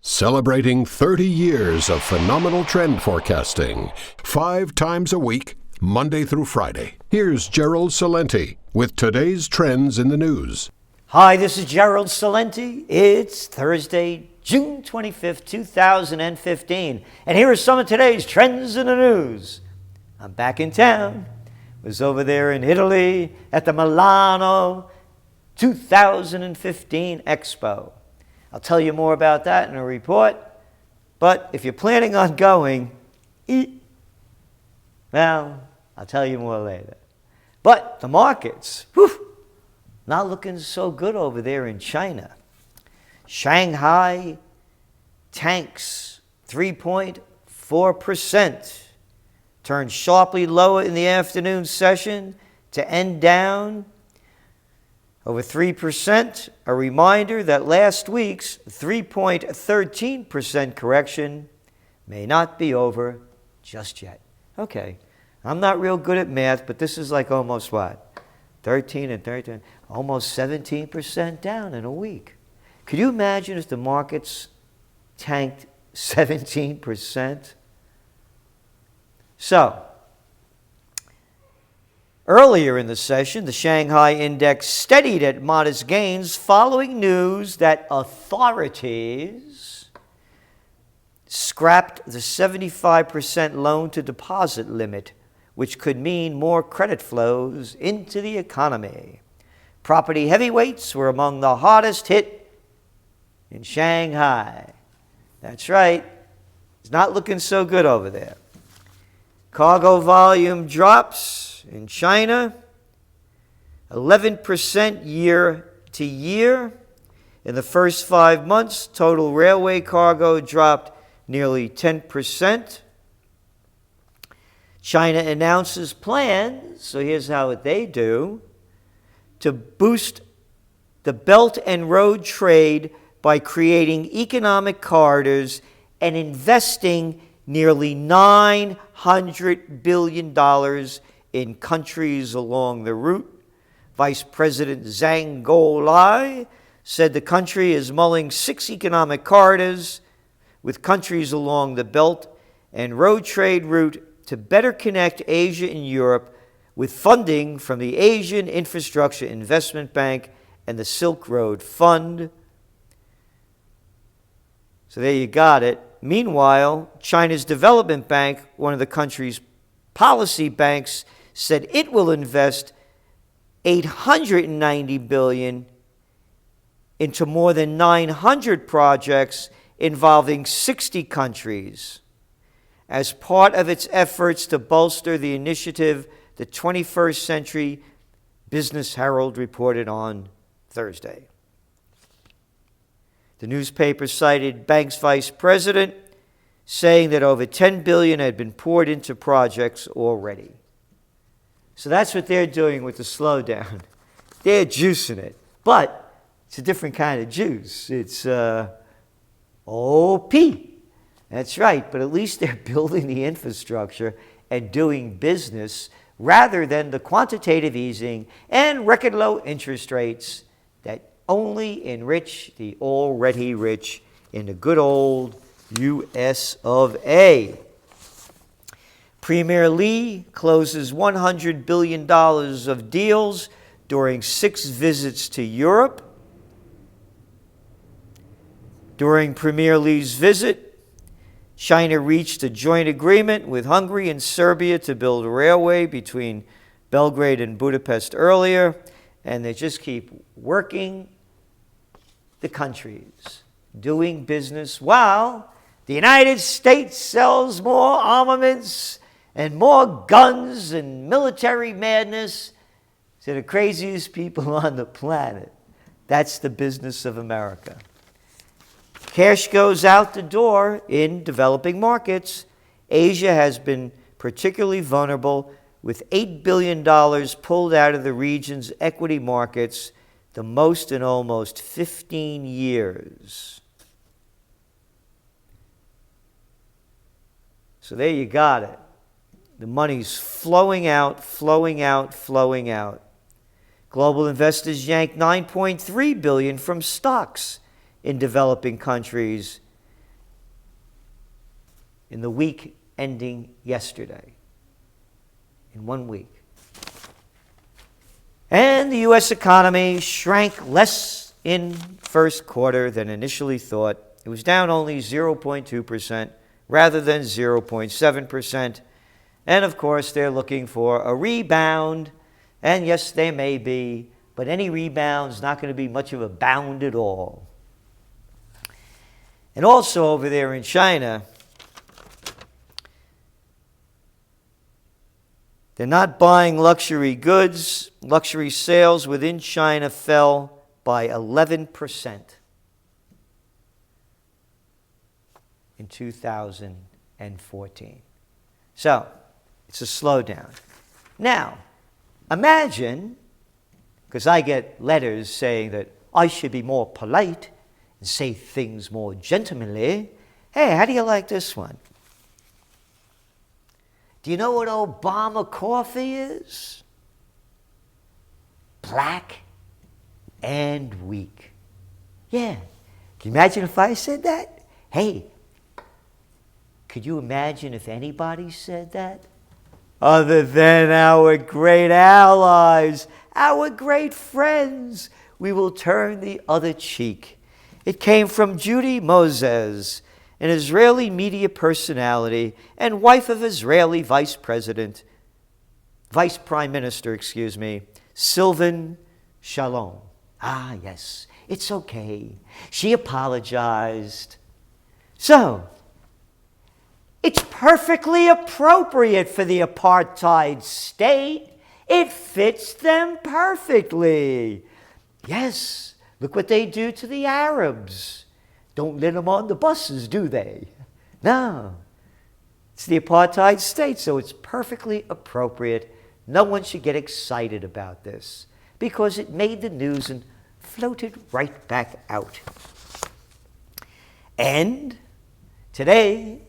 Celebrating 30 years of phenomenal trend forecasting, 5 times a week, Monday through Friday. Here's Gerald Celente with today's trends in the news. Hi, this is Gerald Celente. It's Thursday, June 25th, 2015. And here are some of today's trends in the news. I'm back in town. Was over there in Italy at the Milano 2015 Expo. I'll tell you more about that in a report. But if you're planning on going, well, I'll tell you more later. But the markets, not looking so good over there in China. Shanghai tanks 3.4%, turned sharply lower in the afternoon session to end down over 3%, a reminder that last week's 3.13% correction may not be over just yet. Okay, I'm not real good at math, but this is like almost what? 13 and 13, almost 17% down in a week. Could you imagine if the markets tanked 17%? So, earlier in the session, the Shanghai index steadied at modest gains following news that authorities scrapped the 75% loan-to-deposit limit, which could mean more credit flows into the economy. Property heavyweights were among the hardest hit in Shanghai. That's right. It's not looking so good over there. Cargo volume drops in China, 11% year to year. In the first 5 months, total railway cargo dropped nearly 10%. China announces plans, so here's how they do, to boost the Belt and Road trade by creating economic corridors and investing nearly $900 billion in countries along the route. Vice President Zhang Guolai said the country is mulling 6 economic corridors with countries along the Belt and Road trade route to better connect Asia and Europe with funding from the Asian Infrastructure Investment Bank and the Silk Road Fund. So there you got it. Meanwhile, China's Development Bank, one of the country's policy banks, said it will invest $890 billion into more than 900 projects involving 60 countries as part of its efforts to bolster the initiative, the 21st Century Business Herald reported on Thursday. The newspaper cited bank's vice president saying that over $10 billion had been poured into projects already. So that's what they're doing with the slowdown. They're juicing it. But it's a different kind of juice. It's OP. That's right. But at least they're building the infrastructure and doing business rather than the quantitative easing and record low interest rates that only enrich the already rich in the good old U.S. of A. Premier Li closes $100 billion of deals during 6 visits to Europe. During Premier Li's visit, China reached a joint agreement with Hungary and Serbia to build a railway between Belgrade and Budapest earlier, and they just keep working the countries, doing business while the United States sells more armaments and more guns and military madness to the craziest people on the planet. That's the business of America. Cash goes out the door in developing markets. Asia has been particularly vulnerable, with $8 billion pulled out of the region's equity markets, the most in almost 15 years. So there you got it. The money's flowing out, flowing out, flowing out. Global investors yanked $9.3 billion from stocks in developing countries in the week ending yesterday. In 1 week. And the U.S. economy shrank less in first quarter than initially thought. It was down only 0.2% rather than 0.7%. And of course, they're looking for a rebound. And yes, there may be, but any rebound's not going to be much of a bound at all. And also over there in China, they're not buying luxury goods. Luxury sales within China fell by 11% in 2014. So, it's a slowdown. Now, imagine, because I get letters saying that I should be more polite and say things more gentlemanly. Hey, how do you like this one? Do you know what Obama coffee is? Black and weak. Yeah. Can you imagine if I said that? Hey, could you imagine if anybody said that? Other than our great allies, our great friends, we will turn the other cheek. It came from Judy Moses, an Israeli media personality and wife of Israeli Vice Prime Minister, Sylvan Shalom. Ah, yes, it's okay. She apologized. So, it's perfectly appropriate for the apartheid state. It fits them perfectly. Yes, look what they do to the Arabs. Don't let them on the buses, do they? No. It's the apartheid state, so it's perfectly appropriate. No one should get excited about this because it made the news and floated right back out. And today,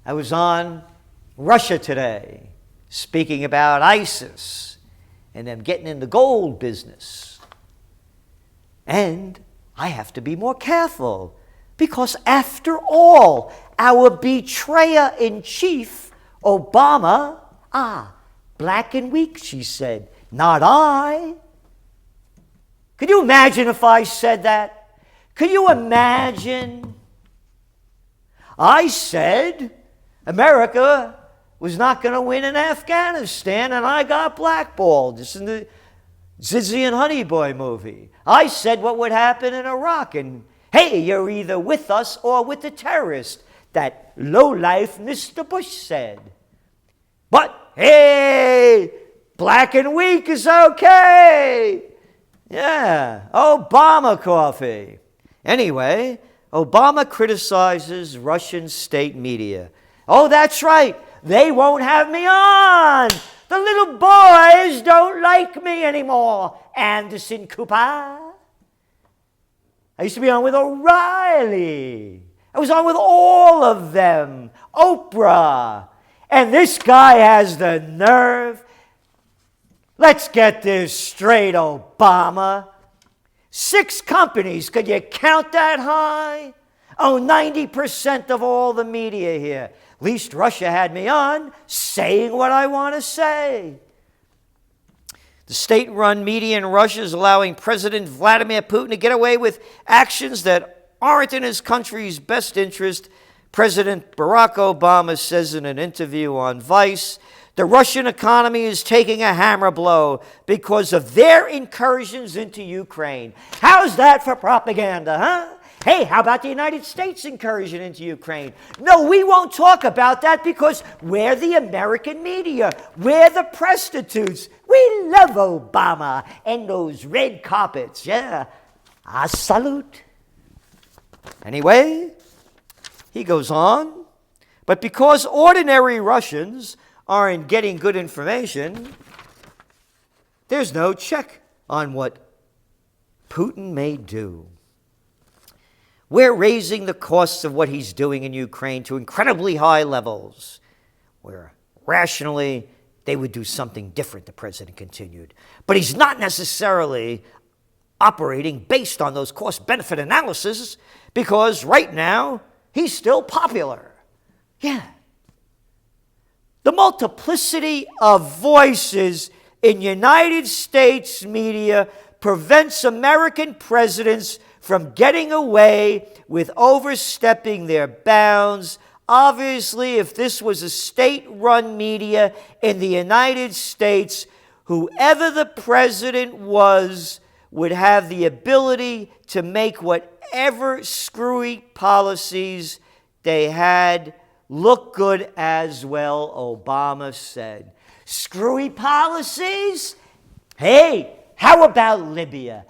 I was on Russia Today speaking about ISIS and them getting in the gold business. And I have to be more careful because after all, our betrayer-in-chief, Obama, black and weak, she said, not I. Could you imagine if I said that? Could you imagine? I said America was not going to win in Afghanistan, and I got blackballed. This is in the Zizzy and Honey Boy movie. I said what would happen in Iraq, and hey, you're either with us or with the terrorists, that lowlife Mr. Bush said. But hey, black and weak is okay. Yeah, Obama coffee. Anyway, Obama criticizes Russian state media. Oh, that's right. They won't have me on. The little boys don't like me anymore. Anderson Cooper. I used to be on with O'Reilly. I was on with all of them. Oprah. And this guy has the nerve. Let's get this straight, Obama. 6 companies, could you count that high? Oh, 90% of all the media here. At least Russia had me on, saying what I want to say. The state-run media in Russia is allowing President Vladimir Putin to get away with actions that aren't in his country's best interest. President Barack Obama says in an interview on Vice, the Russian economy is taking a hammer blow because of their incursions into Ukraine. How's that for propaganda, huh? Hey, how about the United States incursion into Ukraine? No, we won't talk about that because we're the American media. We're the prostitutes. We love Obama and those red carpets. Yeah, I salute. Anyway, he goes on. But because ordinary Russians aren't getting good information, there's no check on what Putin may do. We're raising the costs of what he's doing in Ukraine to incredibly high levels, where rationally they would do something different, the president continued. But he's not necessarily operating based on those cost-benefit analyses because right now he's still popular. Yeah. The multiplicity of voices in United States media prevents American presidents from getting away with overstepping their bounds. Obviously, if this was a state-run media in the United States, whoever the president was would have the ability to make whatever screwy policies they had look good as well, Obama said. Screwy policies? Hey, how about Libya?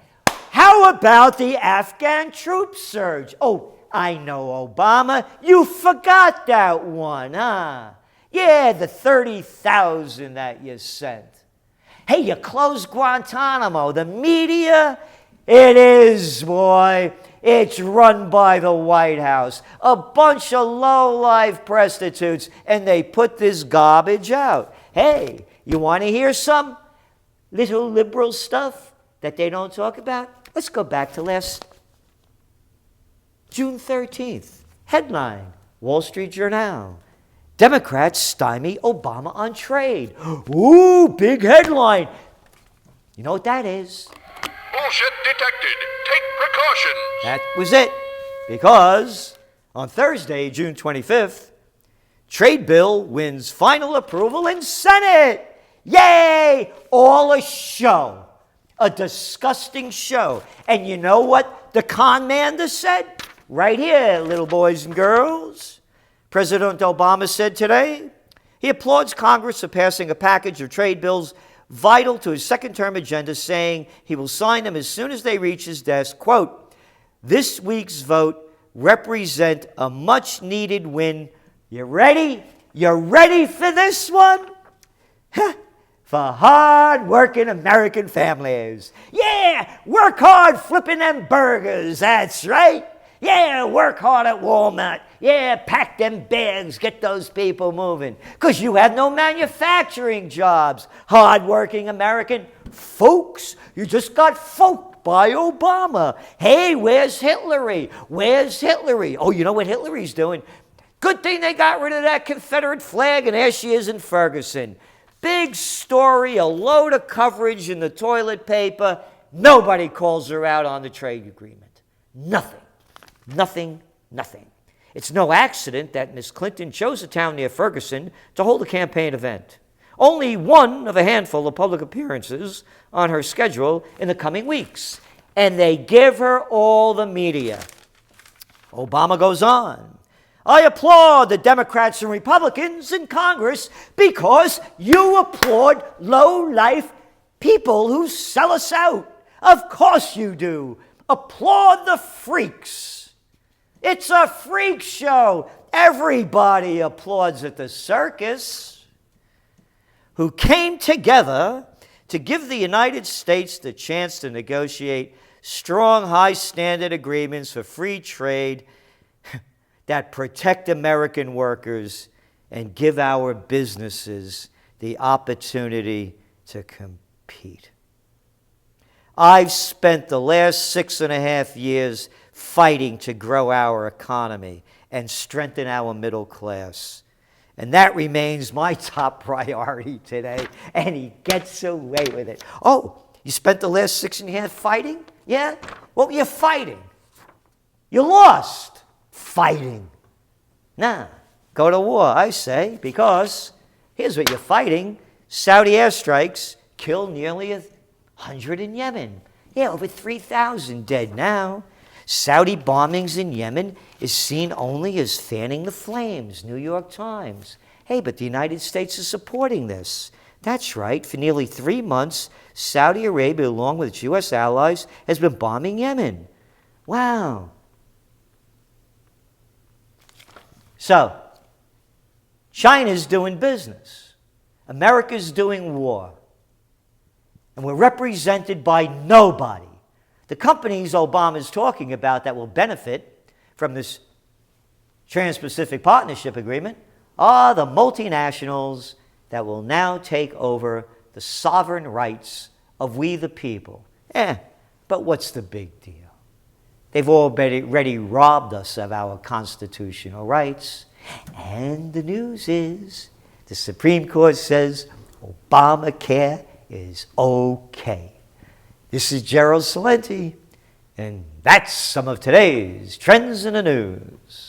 How about the Afghan troop surge? Oh, I know, Obama, you forgot that one, huh? Yeah, the 30,000 that you sent. Hey, you closed Guantanamo. The media? It is, boy. It's run by the White House. A bunch of low-life prostitutes, and they put this garbage out. Hey, you want to hear some little liberal stuff that they don't talk about? Let's go back to last June 13th. Headline, Wall Street Journal. Democrats stymie Obama on trade. Ooh, big headline. You know what that is? Bullshit detected. Take precautions. That was it. Because on Thursday, June 25th, trade bill wins final approval in Senate. Yay! All a show. A disgusting show. And you know what the con-mander said? Right here, little boys and girls. President Obama said today, he applauds Congress for passing a package of trade bills vital to his second-term agenda, saying he will sign them as soon as they reach his desk. Quote, this week's vote represent a much-needed win. You ready? You ready for this one? For hard-working American families. Yeah, work hard flipping them burgers, that's right. Yeah, work hard at Walmart. Yeah, pack them bags, get those people moving. Because you have no manufacturing jobs. Hard-working American folks, you just got folked by Obama. Hey, where's Hillary? Where's Hillary? Oh, you know what Hillary's doing? Good thing they got rid of that Confederate flag, and there she is in Ferguson. Big story, a load of coverage in the toilet paper. Nobody calls her out on the trade agreement. Nothing. Nothing, nothing. It's no accident that Miss Clinton chose a town near Ferguson to hold a campaign event. Only one of a handful of public appearances on her schedule in the coming weeks. And they give her all the media. Obama goes on. I applaud the Democrats and Republicans in Congress because you applaud low-life people who sell us out. Of course you do. Applaud the freaks. It's a freak show. Everybody applauds at the circus. Who came together to give the United States the chance to negotiate strong, high-standard agreements for free trade that protect American workers and give our businesses the opportunity to compete. I've spent the last 6.5 years fighting to grow our economy and strengthen our middle class. And that remains my top priority today, and he gets away with it. Oh, you spent the last 6.5 fighting? Yeah? What were you fighting? You lost fighting. Nah, go to war, I say, because here's what you're fighting. Saudi airstrikes killed nearly 100 in Yemen. Yeah, over 3,000 dead now. Saudi bombings in Yemen is seen only as fanning the flames, New York Times. Hey, but the United States is supporting this. That's right. For nearly 3 months, Saudi Arabia, along with its U.S. allies, has been bombing Yemen. Wow. So, China's doing business. America's doing war. And we're represented by nobody. The companies Obama's talking about that will benefit from this Trans-Pacific Partnership Agreement are the multinationals that will now take over the sovereign rights of we the people. But what's the big deal? They've already robbed us of our constitutional rights. And the news is the Supreme Court says Obamacare is okay. This is Gerald Celente, and that's some of today's Trends in the News.